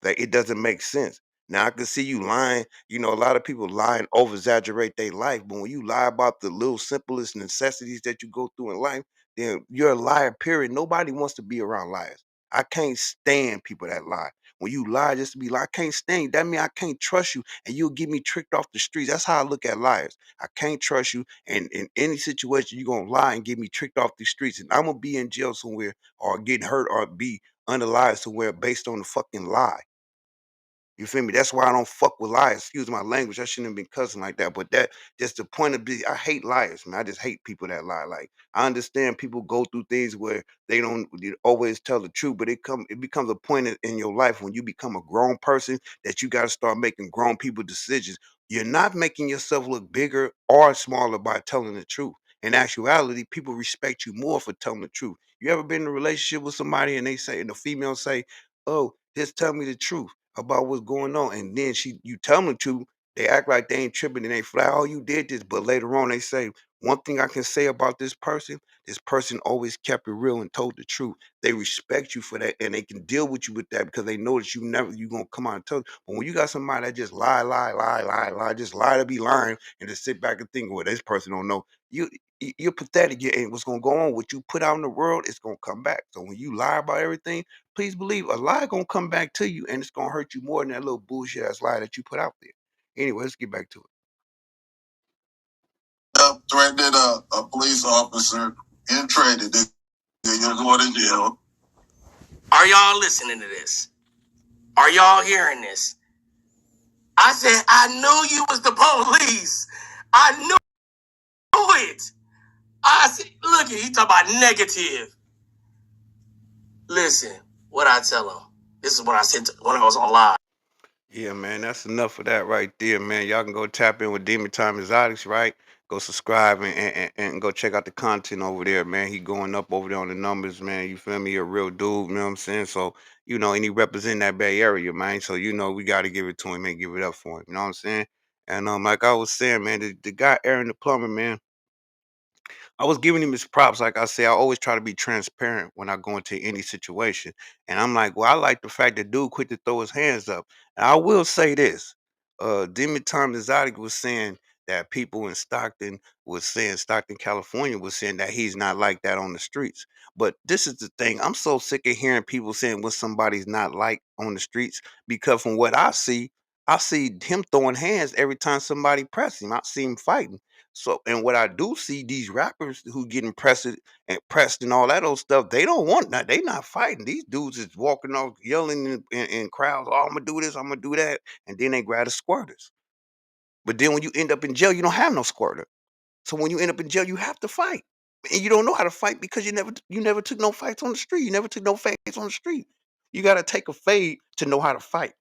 Like, it doesn't make sense. Now, I can see you lying. You know, a lot of people lie and over exaggerate their life, but when you lie about the little simplest necessities that you go through in life, then you're a liar, period. Nobody wants to be around liars. I can't stand people that lie. When you lie just to be lie, I can't stand. That means I can't trust you, and you'll get me tricked off the streets. That's how I look at liars. I can't trust you, and in any situation, you're gonna lie and get me tricked off the streets, and I'm gonna be in jail somewhere, or getting hurt, or be unalive somewhere based on the fucking lie. You feel me? That's why I don't fuck with liars. Excuse my language. I shouldn't have been cussing like that. But that just the point of be I hate liars, man. I just hate people that lie. Like I understand people go through things where they always tell the truth, but it becomes a point in your life when you become a grown person that you got to start making grown people decisions. You're not making yourself look bigger or smaller by telling the truth. In actuality, people respect you more for telling the truth. You ever been in a relationship with somebody and they say, and the female say, "Oh, just tell me the truth about what's going on," and then you tell them the truth, they act like they ain't tripping and they fly, "Oh, you did this," but later on they say, "One thing I can say about this person always kept it real and told the truth." They respect you for that, and they can deal with you with that because they know that you gonna come out and tell. But when you got somebody that just lie, just lie to be lying, and just sit back and think, "Well, this person don't know," you're pathetic. You ain't what's gonna go on. What you put out in the world, it's gonna come back. So when you lie about everything, please believe a lie gonna come back to you, and it's gonna hurt you more than that little bullshit ass lie that you put out there. Anyway, let's get back to it. Threatened a police officer in training. You're going to jail. Are y'all listening to this? Are y'all hearing this? I said, I knew you was the police. I knew it. I said, look, he talking about negative. Listen, what I tell him. This is what I said when I was on live. Yeah, man, that's enough of that right there, man. Y'all can go tap in with Demon Time Exotics, right? Go subscribe and go check out the content over there, man. He going up over there on the numbers, man. You feel me? He a real dude, you know what I'm saying? So, and he represent that Bay Area, man. So, we got to give it to him and give it up for him. You know what I'm saying? And like I was saying, man, the guy Aaron the plumber, man. I was giving him his props. Like I say, I always try to be transparent when I go into any situation. And I'm like, well, I like the fact that dude quit to throw his hands up. And I will say this. Demi Tom Exotic was saying that people in Stockton, California was saying that he's not like that on the streets. But this is the thing. I'm so sick of hearing people saying what somebody's not like on the streets because from what I see him throwing hands every time somebody press him. I see him fighting. So, and what I do see these rappers who getting pressed and all that old stuff, they don't want that. They not fighting. These dudes is walking off yelling in crowds. Oh, I'm gonna do this. I'm gonna do that, and then they grab the squirters. But then when you end up in jail, you don't have no squirter. So when you end up in jail, you have to fight, and you don't know how to fight because you never took no fights on the street. You never took no fights on the street. You got to take a fade to know how to fight.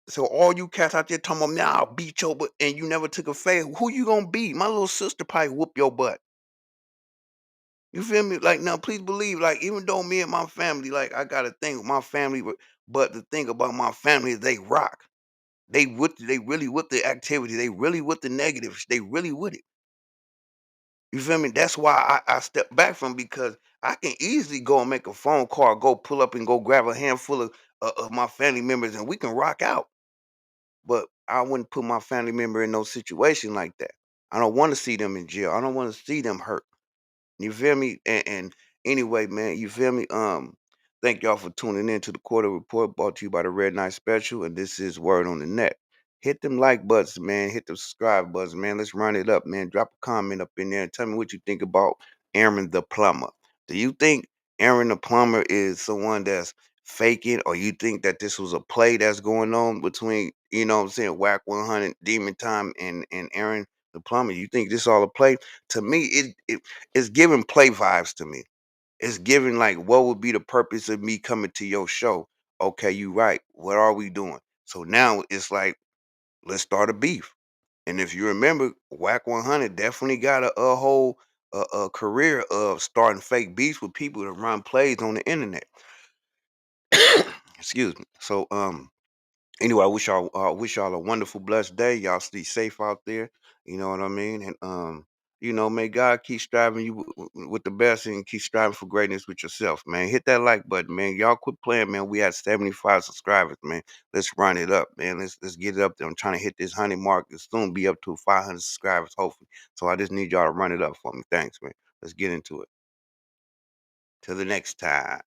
So all you cats out there talking about, "Nah, I'll beat your butt," and you never took a fade. Who you gonna beat? My little sister probably whoop your butt. You feel me? Like now, please believe. Like even though me and my family, like I got to think with my family, but the thing about my family is they rock. They really with the activity. They really with the negatives. They really with it. You feel me? That's why I step back from because I can easily go and make a phone call, go pull up and go grab a handful of my family members, and we can rock out. But I wouldn't put my family member in no situation like that. I don't want to see them in jail. I don't want to see them hurt. You feel me? And Anyway, man, you feel me? Thank y'all for tuning in to the Quarter Report brought to you by the Red Knight Special, and this is Word on the Net. Hit them like buttons, man. Hit the subscribe buttons, man. Let's run it up, man. Drop a comment up in there and tell me what you think about Aaron the Plumber. Do you think Aaron the Plumber is someone that's faking, or you think that this was a play that's going on between, you know what I'm saying, Whack 100, Demon Time, and Aaron the Plumber? You think this all a play? To me, it's giving play vibes to me. It's giving like, what would be the purpose of me coming to your show? Okay, you right. What are we doing? So now it's like, let's start a beef. And if you remember, Whack 100 definitely got a whole a career of starting fake beefs with people that run plays on the internet. Excuse me. So anyway, I wish y'all a wonderful, blessed day. Y'all stay safe out there. You know what I mean? And may God keep striving you with the best and keep striving for greatness with yourself, man. Hit that like button, man. Y'all quit playing, man. We had 75 subscribers, man. Let's run it up, man. Let's get it up there. I'm trying to hit this 100 mark and soon be up to 500 subscribers, hopefully. So I just need y'all to run it up for me. Thanks, man. Let's get into it. Till the next time.